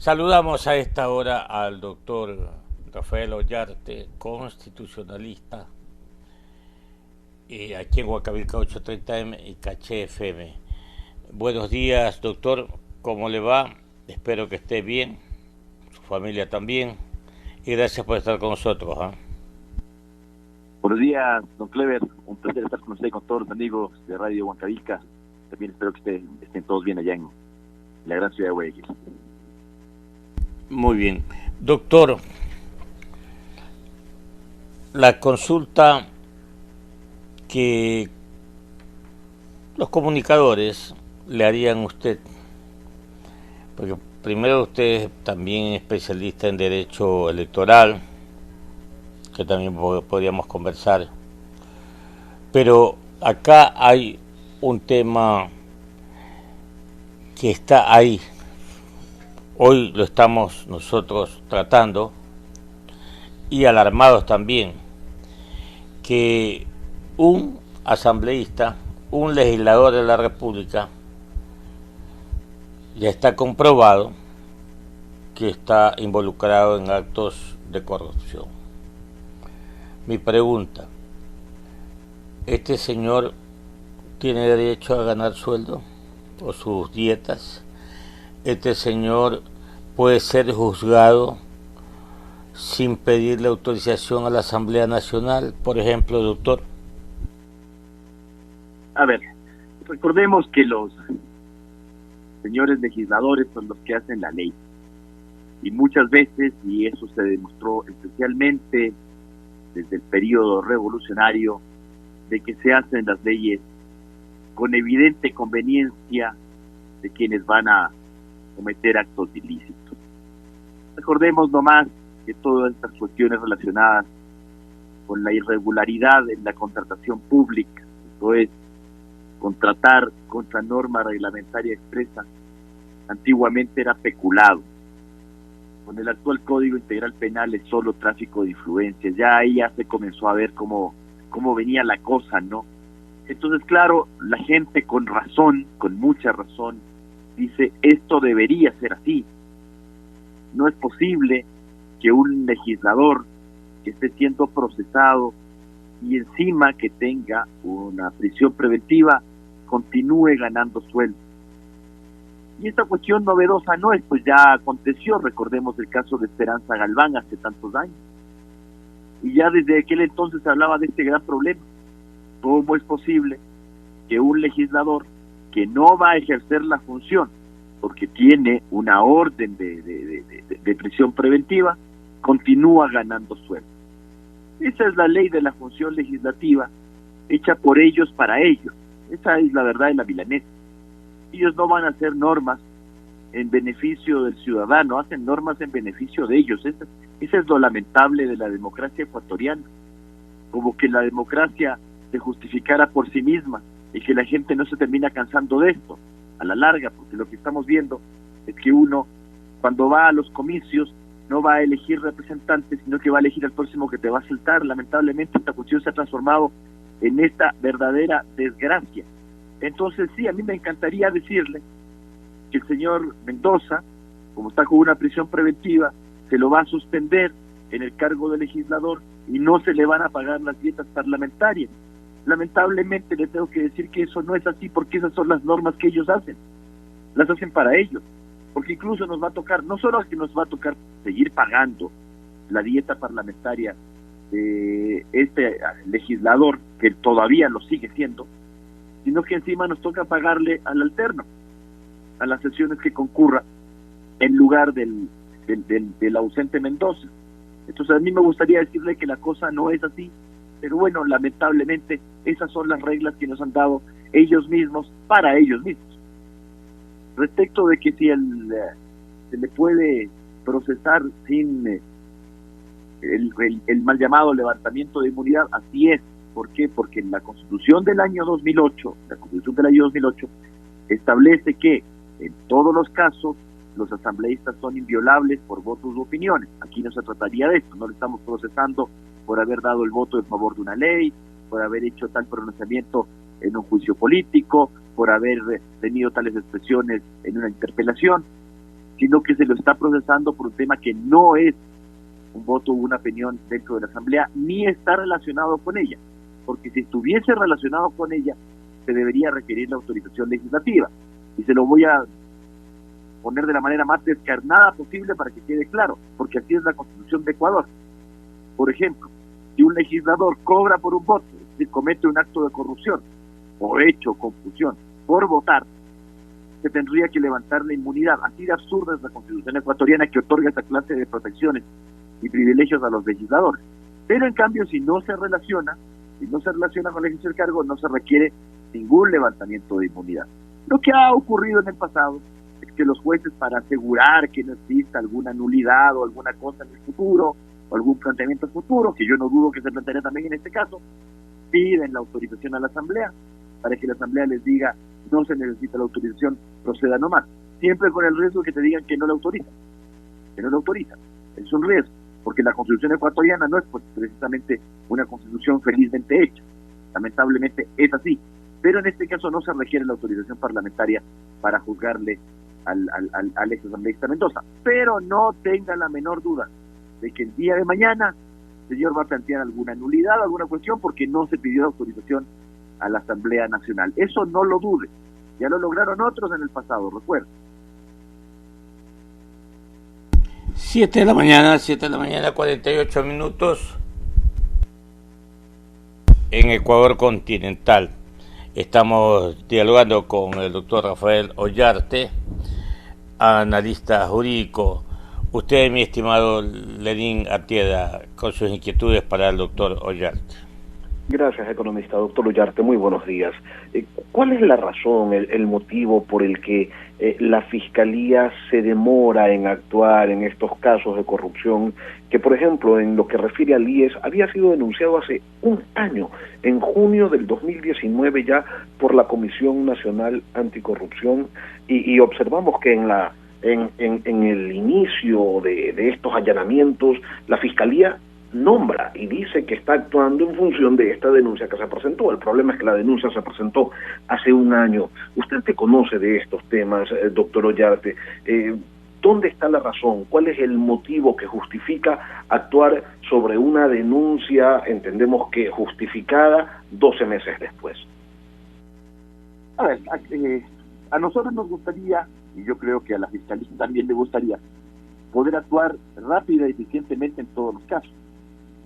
Saludamos a esta hora al doctor Rafael Ollarte, constitucionalista, aquí en Huancavelica 830M y Caché FM. Buenos días, doctor, ¿cómo le va? Espero que esté bien, su familia también, y gracias por estar con nosotros. Buenos días, don Clever. Un placer estar con usted y con todos los amigos de Radio Huancavelica. También espero que estén todos bien allá en la gran ciudad de Guayaquil. Muy bien. Doctor, la consulta que los comunicadores le harían a usted, porque primero usted es también especialista en derecho electoral, que también podríamos conversar, pero acá hay un tema que está ahí. Hoy lo estamos nosotros tratando y alarmados también, que un asambleísta, un legislador de la República, ya está comprobado que está involucrado en actos de corrupción. Mi pregunta, ¿este señor tiene derecho a ganar sueldo o sus dietas? ¿Este señor puede ser juzgado sin pedirle autorización a la Asamblea Nacional, por ejemplo, doctor? A ver, recordemos que los señores legisladores son los que hacen la ley. Y muchas veces, y eso se demostró especialmente desde el periodo revolucionario, de que se hacen las leyes con evidente conveniencia de quienes van a cometer actos ilícitos. Recordemos nomás que todas estas cuestiones relacionadas con la irregularidad en la contratación pública, esto es, contratar contra norma reglamentaria expresa, antiguamente era peculado. Con el actual Código Integral Penal es solo tráfico de influencias. Ya ahí ya se comenzó a ver cómo venía la cosa, ¿no? Entonces, claro, la gente con razón, con mucha razón, dice, esto debería ser así. No es posible que un legislador que esté siendo procesado y encima que tenga una prisión preventiva continúe ganando sueldo. Y esta cuestión novedosa no es, pues ya aconteció, recordemos el caso de Esperanza Galván hace tantos años. Y ya desde aquel entonces se hablaba de este gran problema. ¿Cómo es posible que un legislador que no va a ejercer la función porque tiene una orden de prisión preventiva, continúa ganando sueldo? Esa es la ley de la función legislativa, hecha por ellos para ellos. Esa es la verdad de la milanesa. Ellos no van a hacer normas en beneficio del ciudadano, hacen normas en beneficio de ellos. Eso es lo lamentable de la democracia ecuatoriana. Como que la democracia se justificara por sí misma y que la gente no se termina cansando de esto a la larga, porque lo que estamos viendo es que uno, cuando va a los comicios, no va a elegir representantes, sino que va a elegir al próximo que te va a saltar. Lamentablemente esta cuestión se ha transformado en esta verdadera desgracia. Entonces sí, a mí me encantaría decirle que el señor Mendoza, como está con una prisión preventiva, se lo va a suspender en el cargo de legislador y no se le van a pagar las dietas parlamentarias. Lamentablemente le tengo que decir que eso no es así, porque esas son las normas que ellos hacen, las hacen para ellos, porque incluso nos va a tocar, no solo que nos va a tocar seguir pagando la dieta parlamentaria de este legislador, que todavía lo sigue siendo, sino que encima nos toca pagarle al alterno, a las sesiones que concurra en lugar del ausente Mendoza. Entonces a mí me gustaría decirle que la cosa no es así, pero bueno, lamentablemente esas son las reglas que nos han dado ellos mismos para ellos mismos. Respecto de que si se le puede procesar sin el mal llamado levantamiento de inmunidad, así es. ¿Por qué? Porque en la Constitución del año 2008, establece que en todos los casos los asambleístas son inviolables por votos u opiniones. Aquí no se trataría de esto, no le estamos procesando por haber dado el voto en favor de una ley, por haber hecho tal pronunciamiento en un juicio político, por haber tenido tales expresiones en una interpelación. sino que se lo está procesando por un tema que no es un voto o una opinión dentro de la Asamblea, ni está relacionado con ella, porque si estuviese relacionado con ella, se debería requerir la autorización legislativa. Y se lo voy a poner de la manera más descarnada posible para que quede claro, porque así es la Constitución de Ecuador. Por ejemplo, si un legislador cobra por un voto, es decir, comete un acto de corrupción o hecho confusión por votar, se tendría que levantar la inmunidad. Así de absurda es la Constitución ecuatoriana, que otorga esta clase de protecciones y privilegios a los legisladores. Pero en cambio, si no se relaciona con el ejercicio del cargo, no se requiere ningún levantamiento de inmunidad. Lo que ha ocurrido en el pasado es que los jueces, para asegurar que no exista alguna nulidad o alguna cosa en el futuro, o algún planteamiento futuro, que yo no dudo que se plantearía también en este caso, piden la autorización a la Asamblea, para que la Asamblea les diga: no se necesita la autorización, proceda nomás. Siempre con el riesgo que te digan que no la autorizan. Es un riesgo, porque la Constitución ecuatoriana no es pues precisamente una Constitución felizmente hecha. Lamentablemente es así. Pero en este caso no se requiere la autorización parlamentaria para juzgarle al ex asambleísta Mendoza. Pero no tenga la menor duda de que el día de mañana el señor va a plantear alguna nulidad, alguna cuestión, porque no se pidió autorización a la Asamblea Nacional. Eso no lo dude. Ya lo lograron otros en el pasado, recuerda. 7 de la mañana, 48 minutos en Ecuador continental. Estamos dialogando con el doctor Rafael Ollarte, analista jurídico. Usted, mi estimado Lenín Artieda, con sus inquietudes para el doctor Ollarte. Gracias, economista. Doctor Ollarte, muy buenos días. ¿Cuál es la razón, el motivo por el que la Fiscalía se demora en actuar en estos casos de corrupción que, por ejemplo, en lo que refiere al IES, había sido denunciado hace un año, en junio del 2019 ya, por la Comisión Nacional Anticorrupción, y observamos que en el inicio de estos allanamientos, la Fiscalía nombra y dice que está actuando en función de esta denuncia que se presentó. El problema es que la denuncia se presentó hace un año. Usted que conoce de estos temas, doctor Ollarte, ¿dónde está la razón? ¿Cuál es el motivo que justifica actuar sobre una denuncia, entendemos que justificada, 12 meses después? A ver, a nosotros nos gustaría, y yo creo que a la Fiscalía también le gustaría, poder actuar rápida y eficientemente en todos los casos.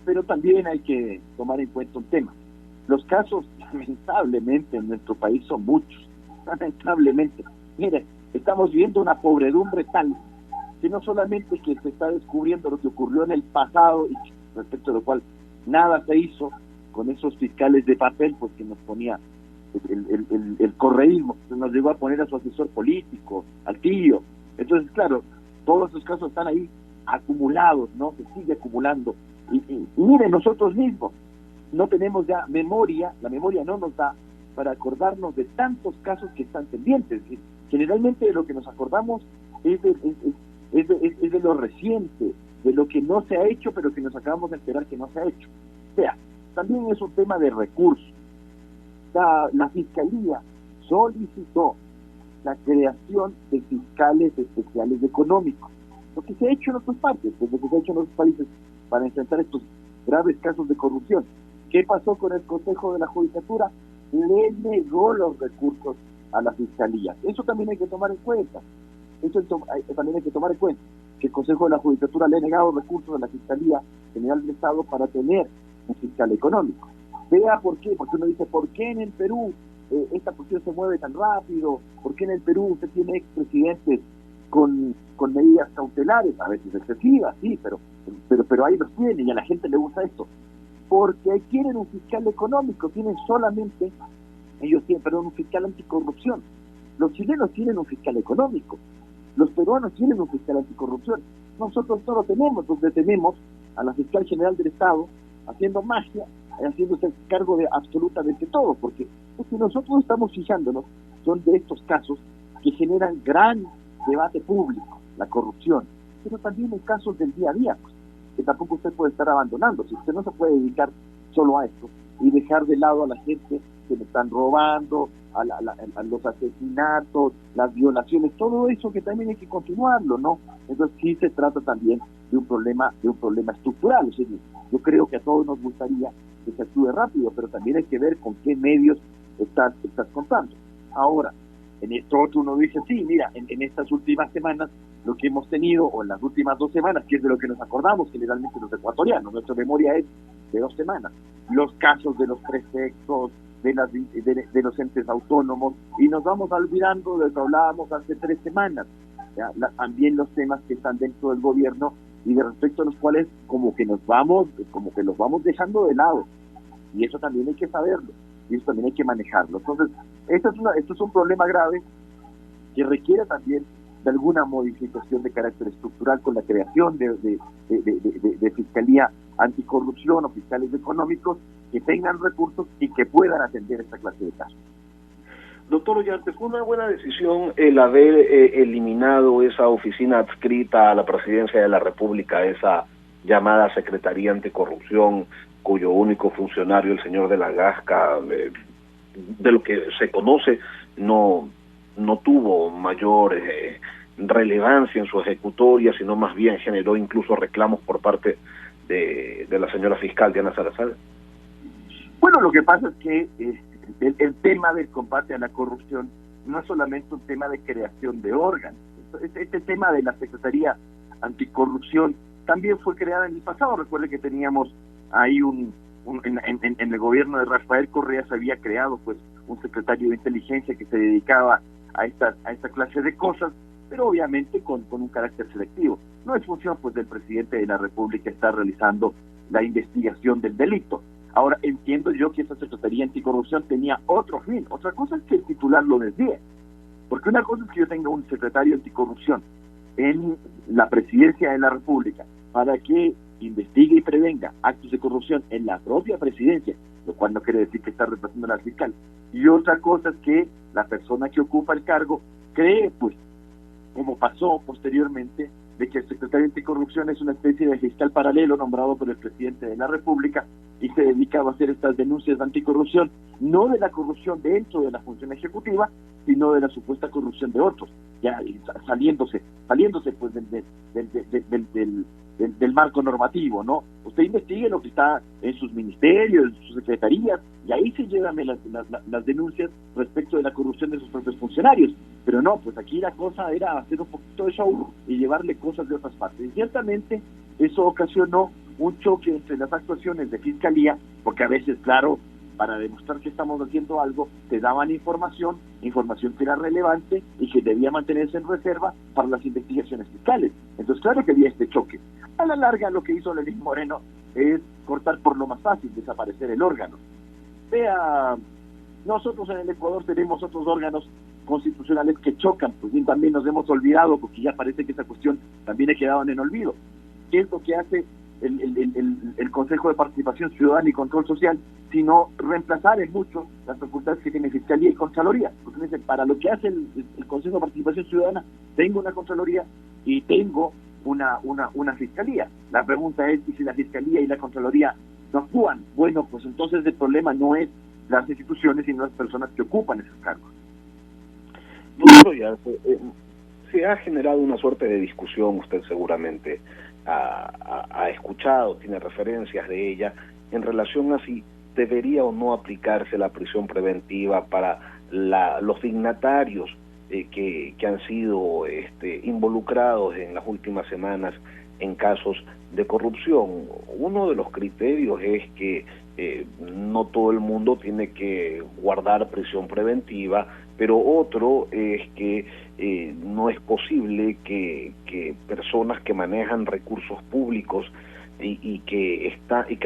Pero también hay que tomar en cuenta un tema. Los casos, lamentablemente, en nuestro país son muchos. Lamentablemente. Mire, estamos viendo una pobredumbre tal que no solamente que se está descubriendo lo que ocurrió en el pasado y respecto a lo cual nada se hizo con esos fiscales de papel, pues que nos ponía el correísmo, nos llegó a poner a su asesor político, al tío. Entonces, claro, todos esos casos están ahí acumulados, ¿no? Se sigue acumulando. Y mire, nosotros mismos no tenemos ya memoria, la memoria no nos da para acordarnos de tantos casos que están pendientes. Generalmente de lo que nos acordamos es de lo reciente, de lo que no se ha hecho, pero que nos acabamos de enterar que no se ha hecho. O sea, también es un tema de recursos. La Fiscalía solicitó la creación de fiscales especiales económicos, lo que se ha hecho en otras partes, lo que se ha hecho en otros países para enfrentar estos graves casos de corrupción. ¿Qué pasó con el Consejo de la Judicatura? Le negó los recursos a la Fiscalía. Eso también hay que tomar en cuenta. También hay que tomar en cuenta que el Consejo de la Judicatura le ha negado recursos a la Fiscalía General del Estado para tener un fiscal económico. Vea por qué, porque uno dice, ¿por qué en el Perú esta cuestión se mueve tan rápido? ¿Por qué en el Perú usted tiene expresidentes con medidas cautelares, a veces excesivas, sí, pero ahí los tienen y a la gente le gusta esto? Porque quieren un fiscal económico, tienen solamente, un fiscal anticorrupción. Los chilenos tienen un fiscal económico, los peruanos tienen un fiscal anticorrupción. Nosotros no lo tenemos, donde tenemos a la fiscal general del Estado haciendo magia, haciéndose cargo de absolutamente todo, porque nosotros estamos fijándonos son de estos casos que generan gran debate público, la corrupción, pero también en casos del día a día, pues, que tampoco usted puede estar abandonando. Si usted no se puede dedicar solo a esto y dejar de lado a la gente que le están robando, a los asesinatos, las violaciones, todo eso que también hay que continuarlo, ¿no? Entonces sí se trata también de un problema estructural. O sea, yo creo que a todos nos gustaría que se actúe rápido, pero también hay que ver con qué medios estás contando. Ahora, en esto otro uno dice, sí, mira, en estas últimas semanas, lo que hemos tenido, o en las últimas 2 semanas, que es de lo que nos acordamos generalmente los ecuatorianos, nuestra memoria es de 2 semanas, los casos de los prefectos, de los entes autónomos, y nos vamos olvidando de lo que hablábamos hace 3 semanas, también los temas que están dentro del gobierno y de respecto a los cuales como que los vamos dejando de lado, y eso también hay que saberlo, y eso también hay que manejarlo. Entonces, esto es un problema grave que requiere también de alguna modificación de carácter estructural con la creación de fiscalía anticorrupción o fiscales económicos que tengan recursos y que puedan atender esta clase de casos. Doctor Ollarte, ¿fue una buena decisión el haber eliminado esa oficina adscrita a la Presidencia de la República, esa llamada Secretaría Anticorrupción, cuyo único funcionario, el señor de la Gasca, de lo que se conoce, no tuvo mayor relevancia en su ejecutoria, sino más bien generó incluso reclamos por parte de la señora fiscal Diana Salazar? Bueno, lo que pasa es que el tema del combate a la corrupción no es solamente un tema de creación de órganos. Este tema de la Secretaría Anticorrupción también fue creada en el pasado. Recuerde que teníamos ahí en el gobierno de Rafael Correa se había creado pues un secretario de inteligencia que se dedicaba a esta clase de cosas, pero obviamente con un carácter selectivo. No es función pues del presidente de la República estar realizando la investigación del delito. Ahora, entiendo yo que esa Secretaría Anticorrupción tenía otro fin. Otra cosa es que el titular lo desvíe. Porque una cosa es que yo tenga un secretario anticorrupción en la Presidencia de la República para que investigue y prevenga actos de corrupción en la propia presidencia, lo cual no quiere decir que está reemplazando al fiscal. Y otra cosa es que la persona que ocupa el cargo cree, pues, como pasó posteriormente, de que el secretario anticorrupción es una especie de fiscal paralelo nombrado por el presidente de la República y se dedicaba a hacer estas denuncias de anticorrupción, no de la corrupción dentro de la función ejecutiva, sino de la supuesta corrupción de otros, ya saliéndose pues del marco normativo, ¿no? Usted investigue lo que está en sus ministerios, en sus secretarías, y ahí se llevan las denuncias respecto de la corrupción de sus propios funcionarios. Pero no, pues aquí la cosa era hacer un poquito de show y llevarle cosas de otras partes. Y ciertamente eso ocasionó un choque entre las actuaciones de fiscalía, porque a veces, claro, para demostrar que estamos haciendo algo, te daban información que era relevante y que debía mantenerse en reserva para las investigaciones fiscales. Entonces, claro que había este choque. A la larga, lo que hizo Lenín Moreno es cortar por lo más fácil, desaparecer el órgano. Vea, nosotros en el Ecuador tenemos otros órganos constitucionales que chocan, pues bien, también nos hemos olvidado, porque ya parece que esa cuestión también ha quedado en el olvido. ¿Qué es lo que hace el Consejo de Participación Ciudadana y Control Social, sino reemplazar en mucho las facultades que tiene Fiscalía y Contraloría? Porque dicen, para lo que hace el Consejo de Participación Ciudadana, tengo una Contraloría y tengo una Fiscalía. La pregunta es, ¿y si la Fiscalía y la Contraloría no actúan? Bueno, pues entonces el problema no es las instituciones, sino las personas que ocupan esos cargos. Doctor Ollarte, se ha generado una suerte de discusión, usted seguramente ha escuchado, tiene referencias de ella, en relación a si debería o no aplicarse la prisión preventiva para los dignatarios que han sido involucrados en las últimas semanas en casos de corrupción. Uno de los criterios es que no todo el mundo tiene que guardar prisión preventiva, pero otro es que no es posible que personas que manejan recursos públicos y que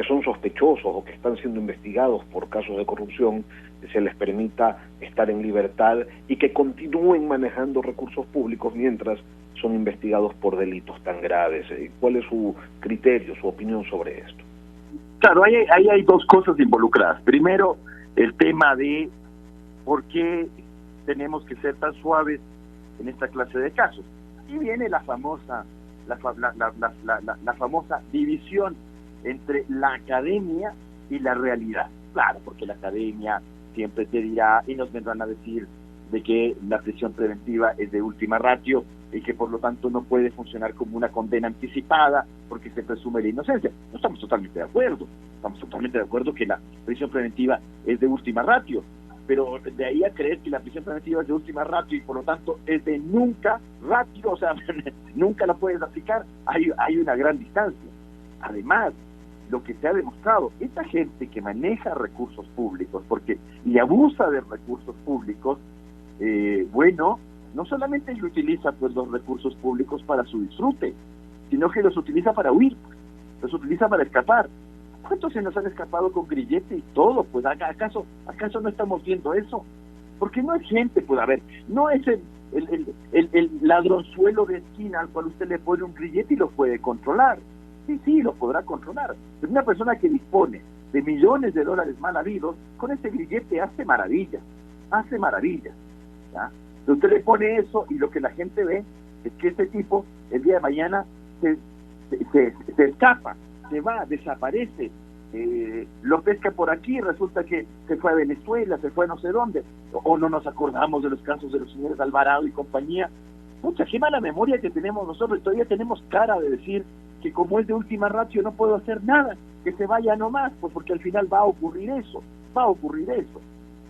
son sospechosos o que están siendo investigados por casos de corrupción se les permita estar en libertad y que continúen manejando recursos públicos mientras son investigados por delitos tan graves. ¿Cuál es su criterio, su opinión sobre esto? Claro, ahí hay dos cosas involucradas. Primero, el tema de por qué tenemos que ser tan suaves en esta clase de casos. Y viene la famosa división entre la academia y la realidad. Claro, porque la academia siempre te dirá y nos vendrán a decir de que la prisión preventiva es de última ratio y que por lo tanto no puede funcionar como una condena anticipada porque se presume la inocencia. No estamos totalmente de acuerdo. Estamos totalmente de acuerdo que la prisión preventiva es de última ratio, pero de ahí a creer que la prisión preventiva es de última ratio y por lo tanto es de nunca ratio, o sea, nunca la puedes aplicar, hay una gran distancia. Además, lo que se ha demostrado, esta gente que maneja recursos públicos y abusa de recursos públicos, bueno, no solamente utiliza pues los recursos públicos para su disfrute, sino que los utiliza para huir, los utiliza para escapar. ¿Cuántos se nos han escapado con grillete y todo? Pues ¿acaso no estamos viendo eso? Porque no es gente, pues a ver, no es el ladronzuelo de esquina al cual usted le pone un grillete y lo puede controlar. Sí, lo podrá controlar. Pero una persona que dispone de millones de dólares mal habidos, con ese grillete hace maravillas. ¿Ya? Usted le pone eso y lo que la gente ve es que este tipo el día de mañana se escapa, se va, desaparece, lo pesca por aquí, resulta que se fue a Venezuela, se fue a no sé dónde, o no nos acordamos de los casos de los señores Alvarado y compañía. Pucha, qué mala memoria que tenemos nosotros, todavía tenemos cara de decir que como es de última ratio no puedo hacer nada, que se vaya nomás, pues porque al final va a ocurrir eso.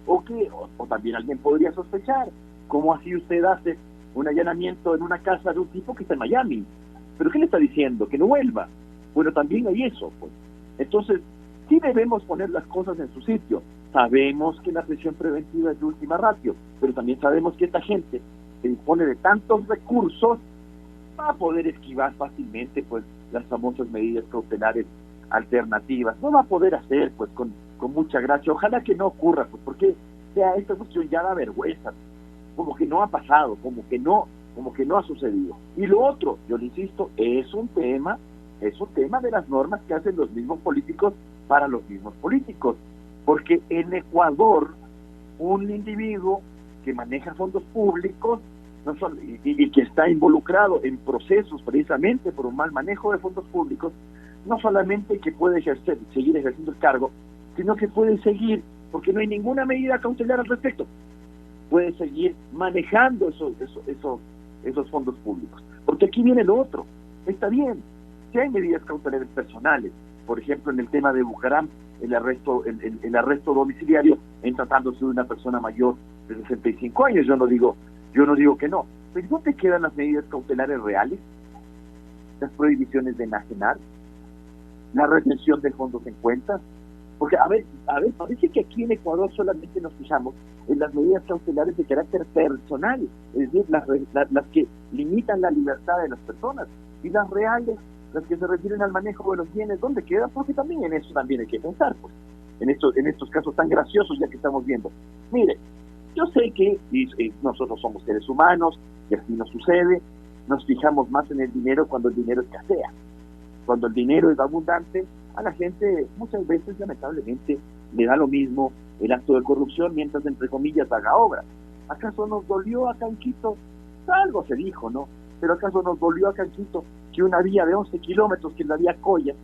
O también alguien podría sospechar, ¿cómo así usted hace un allanamiento en una casa de un tipo que está en Miami? ¿Pero qué le está diciendo? ¿Que no vuelva? Bueno, también hay eso, pues. Entonces, sí debemos poner las cosas en su sitio. Sabemos que la prisión preventiva es de última ratio, pero también sabemos que esta gente que dispone de tantos recursos va a poder esquivar fácilmente pues las famosas medidas cautelares alternativas. No va a poder hacer pues con mucha gracia. Ojalá que no ocurra, pues porque esta cuestión ya da vergüenza. Como que no ha pasado, como que no ha sucedido. Y lo otro, yo le insisto, es un tema de las normas que hacen los mismos políticos para los mismos políticos. Porque en Ecuador, un individuo que maneja fondos públicos y que está involucrado en procesos precisamente por un mal manejo de fondos públicos, no solamente que puede seguir ejerciendo el cargo, sino que puede seguir, porque no hay ninguna medida cautelar al respecto, puede seguir manejando esos fondos públicos. Porque aquí viene lo otro. Está bien, si hay medidas cautelares personales, por ejemplo en el tema de Bucaram, el arresto domiciliario en tratándose de una persona mayor de 65 años, yo no digo que no, pero ¿dónde quedan las medidas cautelares reales? Las prohibiciones de enajenar, la retención de fondos en cuentas. Porque, a ver, parece que aquí en Ecuador solamente nos fijamos en las medidas cautelares de carácter personal, es decir, las que limitan la libertad de las personas, y las reales, las que se refieren al manejo de los bienes, ¿dónde quedan? Porque también en eso también hay que pensar, pues, en estos casos tan graciosos ya que estamos viendo. Mire, yo sé que nosotros somos seres humanos, y así nos sucede, nos fijamos más en el dinero cuando el dinero escasea. Cuando el dinero es abundante, a la gente muchas veces lamentablemente le da lo mismo el acto de corrupción mientras entre comillas haga obra. ¿Acaso nos dolió acá en Quito? Algo se dijo, ¿no? Pero ¿acaso nos dolió acá en Quito que una vía de 11 kilómetros, que es la vía Coya,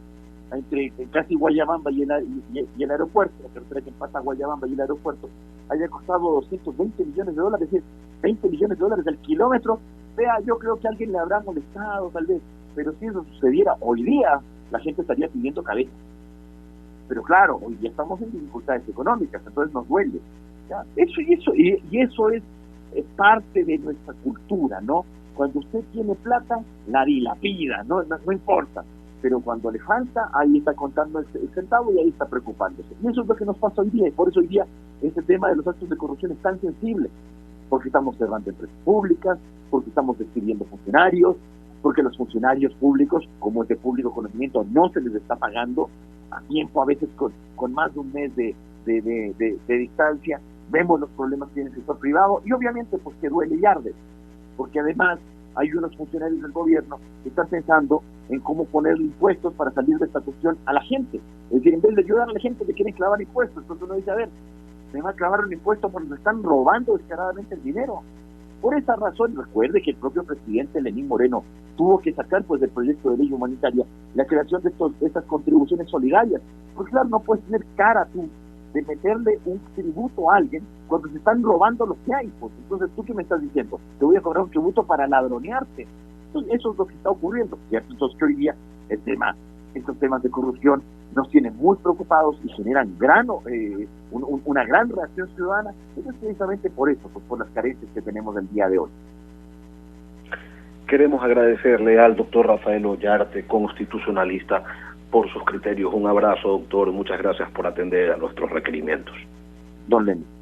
entre casi Guayabamba y el aeropuerto, la carretera que empata Guayabamba y el aeropuerto, haya costado 220 millones de dólares, es decir, 20 millones de dólares al kilómetro? Vea, yo creo que a alguien le habrá molestado tal vez, pero si eso sucediera hoy día, la gente estaría pidiendo cabeza. Pero claro, hoy día estamos en dificultades económicas, entonces nos duele. ¿Ya? Eso es parte de nuestra cultura, ¿no? Cuando usted tiene plata, la dilapida, no importa. Pero cuando le falta, ahí está contando el centavo y ahí está preocupándose. Y eso es lo que nos pasa hoy día, y por eso hoy día este tema de los actos de corrupción es tan sensible. Porque estamos cerrando empresas públicas, porque estamos despidiendo funcionarios, porque los funcionarios públicos, como es de público conocimiento, no se les está pagando a tiempo, a veces con más de un mes de distancia. Vemos los problemas que tiene el sector privado y obviamente pues que duele y arde, porque además hay unos funcionarios del gobierno que están pensando en cómo poner impuestos para salir de esta cuestión a la gente. Es decir, en vez de ayudar a la gente le quieren clavar impuestos. Entonces uno dice, a ver, me va a clavar un impuesto porque nos están robando descaradamente el dinero. Por esa razón, recuerde que el propio presidente Lenín Moreno tuvo que sacar pues del proyecto de ley humanitaria la creación de estas contribuciones solidarias. Pues claro, no puedes tener cara tú de meterle un tributo a alguien cuando se están robando lo que hay. Pues entonces, ¿tú qué me estás diciendo? Te voy a cobrar un tributo para ladronearte. Entonces, eso es lo que está ocurriendo, ¿cierto? Entonces, que hoy día estos temas de corrupción nos tienen muy preocupados y generan una gran reacción ciudadana. Eso es precisamente por eso, pues por las carencias que tenemos el día de hoy. Queremos agradecerle al doctor Rafael Ollarte, constitucionalista, por sus criterios. Un abrazo, doctor. Muchas gracias por atender a nuestros requerimientos. Don Lenin.